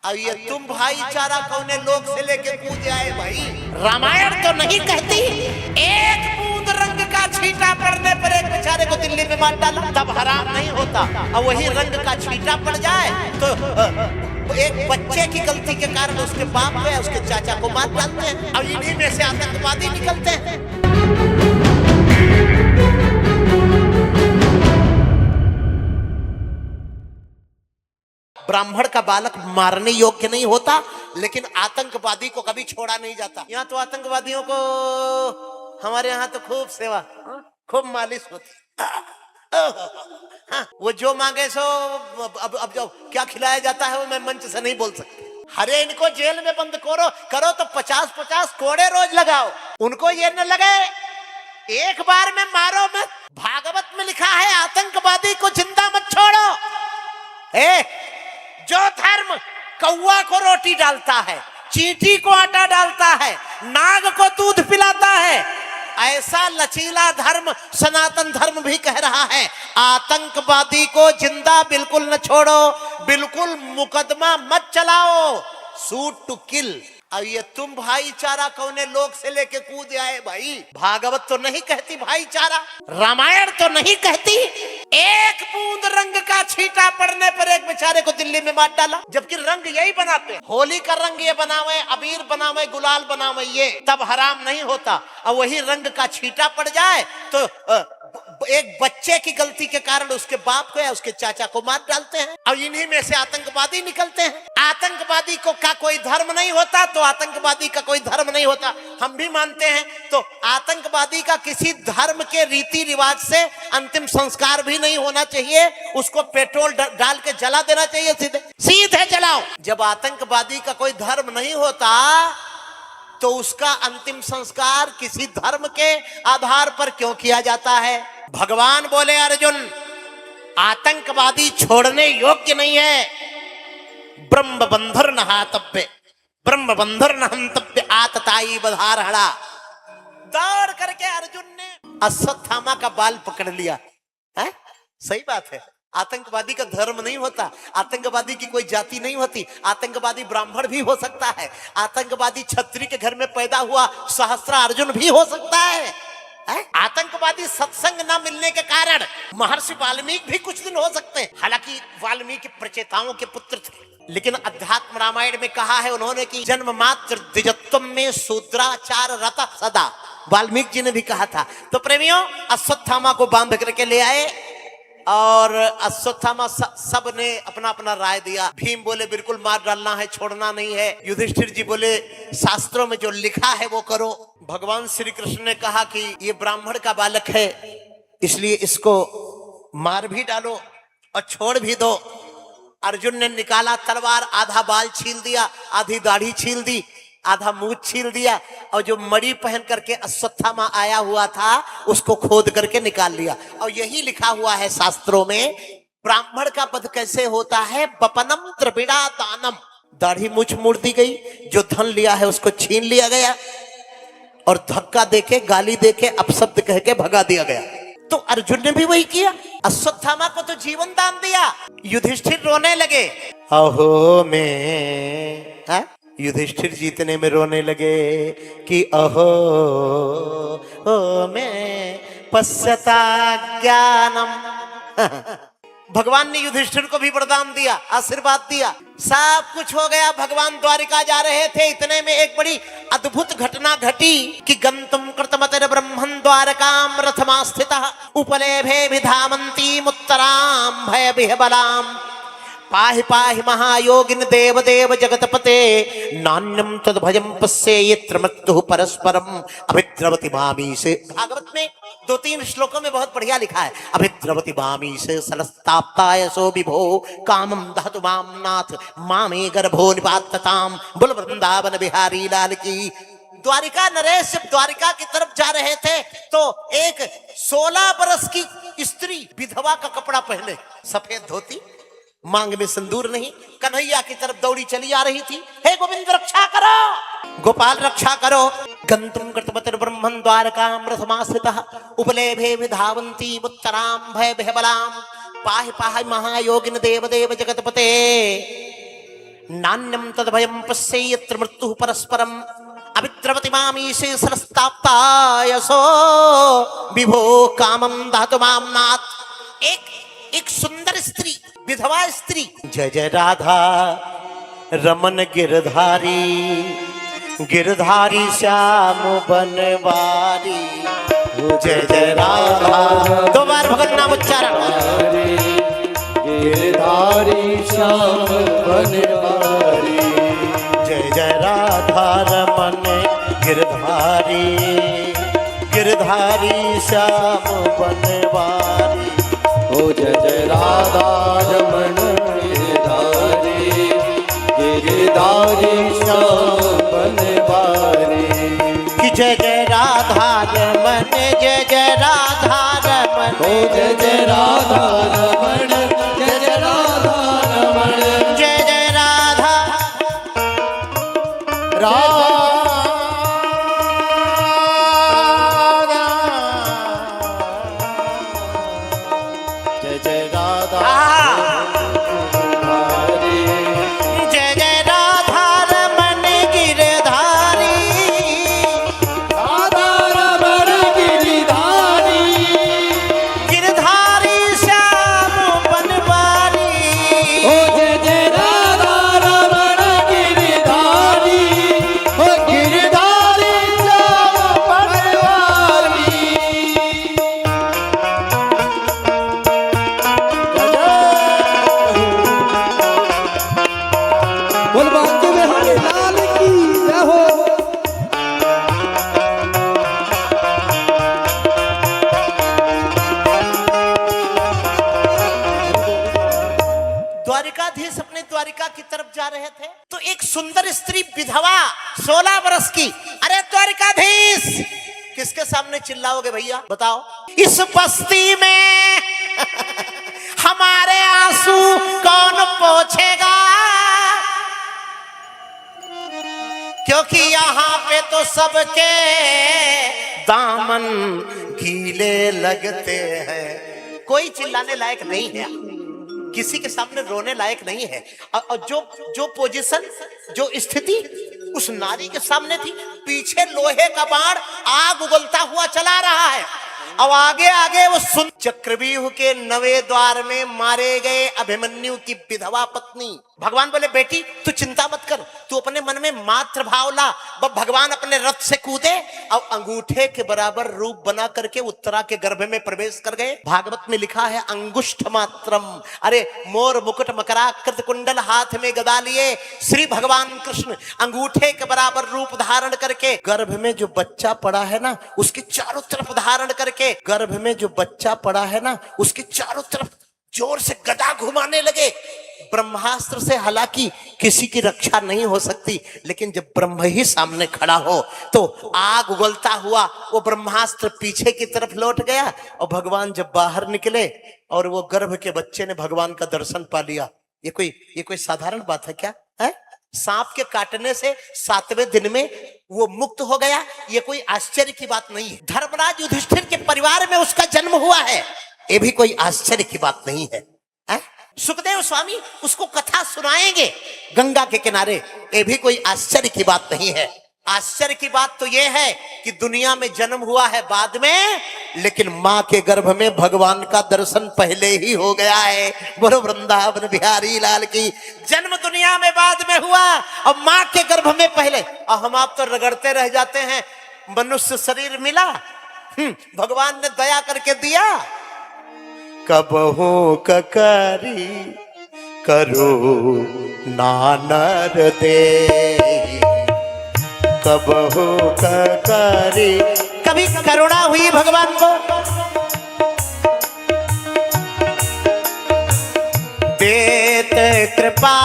अब ये तुम भाईचारा कौने लोग से लेके कूद आए भाई। रामायण तो नहीं कहती एक बूंद रंग का छींटा पड़ने पर एक बेचारे को दिल्ली में मार डाला तब हराम नहीं होता, और वही रंग का छींटा पड़ जाए तो एक बच्चे की गलती के कारण उसके बाप को या उसके चाचा को मार डालते हैं। अब इन्हीं में से आतंकवादी निकलते हैं। ब्राह्मण का बालक मारने योग्य नहीं होता, लेकिन आतंकवादी को कभी छोड़ा नहीं जाता। यहाँ तो आतंकवादियों को हमारे यहाँ तो खूब सेवा, खूब मालिश होती। हाँ, वो जो मांगे सो अब जो क्या खिलाया जाता है वो मैं मंच से नहीं बोल सकती। अरे इनको जेल में बंद करो तो 50-50 कोड़े रोज लगाओ, उनको ये न लगे एक बार में मारो मत। भागवत में लिखा है आतंकवादी को जिंदा मत छोड़ो। जो धर्म कौवा को रोटी डालता है, चींटी को आटा डालता है, नाग को दूध पिलाता है, ऐसा लचीला धर्म सनातन धर्म भी कह रहा है आतंकवादी को जिंदा बिल्कुल न छोड़ो, बिल्कुल मुकदमा मत चलाओ, शूट टू किल। अब ये तुम भाईचारा कौने लोग से लेके कूद आए भाई। भागवत तो नहीं कहती भाईचारा, रामायण तो नहीं कहती एक बूंद रंग का छींटा पड़ने पर एक बेचारे को दिल्ली में मार डाला, जबकि रंग यही बनाते हैं। होली का रंग ये बनावे, अबीर बनावे, गुलाल बनावे, ये तब हराम नहीं होता, और वही रंग का छींटा पड़ जाए तो एक बच्चे की गलती के कारण उसके बाप को या उसके चाचा को मार डालते हैं। और इन्हीं में से आतंकवादी निकलते हैं। आतंकवादी को का कोई धर्म नहीं होता तो आतंकवादी का कोई धर्म नहीं होता, हम भी मानते हैं। तो आतंकवादी का किसी धर्म के रीति रिवाज से अंतिम संस्कार भी नहीं होना चाहिए, उसको पेट्रोल डाल के जला देना चाहिए, सीधे जलाओ। जब आतंकवादी का कोई धर्म नहीं होता तो उसका अंतिम संस्कार किसी धर्म के आधार पर क्यों किया जाता है? भगवान बोले अर्जुन आतंकवादी छोड़ने योग्य नहीं है। ब्रह्म बंधर न हातव्य, ब्रह्म बंधर न हंतव्य, आतताई बधारहड़ा। दौड़ करके अर्जुन ने अश्वत्थामा का बाल पकड़ लिया है? सही बात है, आतंकवादी का धर्म नहीं होता, आतंकवादी की कोई जाति नहीं होती, आतंकवादी ब्राह्मण भी हो सकता है, आतंकवादी क्षत्रिय के घर में पैदा हुआ सहस्त्रार्जुन भी हो सकता है। आतंकवादी सत्संग न मिलने के कारण महर्षि वाल्मीकि भी कुछ दिन हो सकते हैं, हालांकि वाल्मीकि प्रचेताओं के पुत्र थे। लेकिन अध्यात्म रामायण में कहा है उन्होंने कि जन्म मात्र द्विजत्व में शूद्राचार रता सदा, वाल्मीकि जी ने भी कहा था। तो प्रेमियों अश्वत्थामा को बांध करके ले आए और अश्वत्थामा सब ने अपना अपना राय दिया। भीम बोले बिल्कुल मार डालना है, छोड़ना नहीं है। युधिष्ठिर जी बोले शास्त्रों में जो लिखा है वो करो। भगवान श्री कृष्ण ने कहा कि ये ब्राह्मण का बालक है, इसलिए इसको मार भी डालो और छोड़ भी दो। अर्जुन ने निकाला तलवार, आधा बाल छील दिया, आधी दाढ़ी छील दी, आधा मुंह छील दिया, और जो मणि पहन करके अश्वत्थामा आया हुआ था उसको खोद करके निकाल लिया। और यही लिखा हुआ है शास्त्रों में, ब्राह्मण का वध कैसे होता है? बपनम त्रिविड़ा दानम, दाढ़ी मुछ मुड़ दी गई, जो धन लिया है उसको छीन लिया गया, और धक्का देके गाली देके अपशब्द कह के भगा दिया गया। तो अर्जुन ने भी वही किया, अश्वत्थामा को तो जीवन दान दिया। युधिष्ठिर रोने लगे, अहो में, युधिष्ठिर जीतने में रोने लगे कि अहो ओ मैं पश्यता ज्ञानम। भगवान ने युधिष्ठिर को भी वरदान दिया, आशीर्वाद दिया, सब कुछ हो गया। भगवान द्वारिका जा रहे थे, इतने में एक बड़ी अद्भुत घटना घटी कि गंतुम कृतमतिर ब्रह्मन् द्वारकाम रथमास्थितः उपलेभे विधामन्ती मुत्तराम भय विह्वलाम पाहि पाहि महायोगिन देव देव जगतपते नान्यम तद भयम पश्येयत्र मृत्युः परस्परम अभिद्रवति मामी से। भागवत में 2-3 श्लोकों में बहुत बढ़िया लिखा है, अभिद्रवति मामी से सलस्ताप्ताय सो विभो कामम दहतु माम नाथ मामे गर्भो निपातताम। बोल वृंदावन बिहारी लाल की। द्वारिका नरेश जब द्वारिका की तरफ जा रहे थे तो एक 16 बरस की स्त्री विधवा का कपड़ा पहने, सफेद धोती, मांग में सिंदूर नहीं, कन्हैया की तरफ दौड़ी चली आ रही थी। हे गोविंद रक्षा करो, गोपाल रक्षा करो। गंतुम कृतमतिर ब्रह्मन् द्वारकाम रथमास्थितः उपलेभे विधावन्ती मुत्तराम भय विह्वलाम पाहि पाहि महायोगिन देव देव जगतपते नान्यम तद्भयम पश्ये यत्र मृत्यु परस्परम अविद्रवति मामीशे सरस्ताप्तायसो विभो कामम धातु मामनाथ। एक सुंदर स्त्री, विधवा स्त्री, जय जय राधा रमन गिरधारी, गिरधारी श्याम बनवारी, जय जय राधा। दो बार भगत नाम उच्चारण। गिरधारी श्याम बनवारी, जय जय राधा रमन गिरधारी, गिरधारी श्याम बनवारी, ओ जय जय राधा रमन गिरधारी, गिरधारी श्याम बनवारी। कि जय जय राधा रमन, जय जय राधा रमन, ओ जय जय राधा रमन, जय जय राधा रमन, जय जय राधा राधा जय जय राधा हरे। जय जय राधा रमन गिरधारी, राधा रमन गिरधारी, गिरधारी श्याम बनवारी, ओ जय जय राधा रमन गिरधारी, ओ गिरधारी श्याम बनवारी। बोल बांके बिहारी लाल की जय हो। द्वारिकाधीश अपने द्वारिका की तरफ जा रहे थे तो एक सुंदर स्त्री विधवा 16 वर्ष की, अरे द्वारिकाधीश किसके सामने चिल्लाओगे भैया बताओ? इस बस्ती में हमारे आंसू कौन पोंछेगा, क्योंकि यहाँ पे तो सबके दामन गीले लगते हैं। कोई चिल्लाने लायक नहीं है, किसी के सामने रोने लायक नहीं है। और जो पोजीशन, जो स्थिति उस नारी के सामने थी, पीछे लोहे का बाण आग उगलता हुआ चला रहा है, अब आगे आगे वो सुन चक्रव्यूह के 9वें द्वार में मारे गए अभिमन्यु की विधवा पत्नी। भगवान बोले बेटी तू चिंता मत कर, तू अपने मन में मात्र भाव ला। भगवान अपने रथ से कूदे और अंगूठे के बराबर रूप बना करके उत्तरा के गर्भ में प्रवेश कर गए। भागवत में लिखा है अंगुष्ठ मात्रम, अरे मोर मुकुट मकराकृत कुंडल हाथ में गदा लिए श्री भगवान कृष्ण अंगूठे के बराबर रूप धारण करके गर्भ में जो बच्चा पड़ा है ना उसके चारों तरफ धारण करके, गर्भ में जो बच्चा पड़ा है ना उसके चारों तरफ जोर से गदा घुमाने लगे। ब्रह्मास्त्र से हालांकि किसी की रक्षा नहीं हो सकती, लेकिन जब ब्रह्म ही सामने खड़ा हो तो आग उगलता हुआ वो ब्रह्मास्त्र पीछे की तरफ लौट गया और भगवान जब बाहर निकले और वो गर्भ के बच्चे ने भगवान का दर्शन पा लिया। ये कोई साधारण बात है क्या है? सांप के काटने से 7वें दिन में वो मुक्त हो गया, ये कोई आश्चर्य की बात नहीं है। धर्मराज युधिष्ठिर के परिवार में उसका जन्म हुआ है, ये भी कोई आश्चर्य की बात नहीं है। सुखदेव स्वामी उसको कथा सुनाएंगे गंगा के किनारे, ये भी कोई आश्चर्य की बात नहीं है। आश्चर्य की बात तो यह है कि दुनिया में जन्म हुआ है बाद में, लेकिन माँ के गर्भ में भगवान का दर्शन पहले ही हो गया है। बोलो वृंदावन बिहारी लाल की। जन्म दुनिया में बाद में हुआ और माँ के गर्भ में पहले, और हम आप तो रगड़ते रह जाते हैं। मनुष्य शरीर मिला, भगवान ने दया करके दिया। कबहू ककरी करो नानर दे, कबहू ककरी, कभी करुणा हुई भगवान को, देत कृपा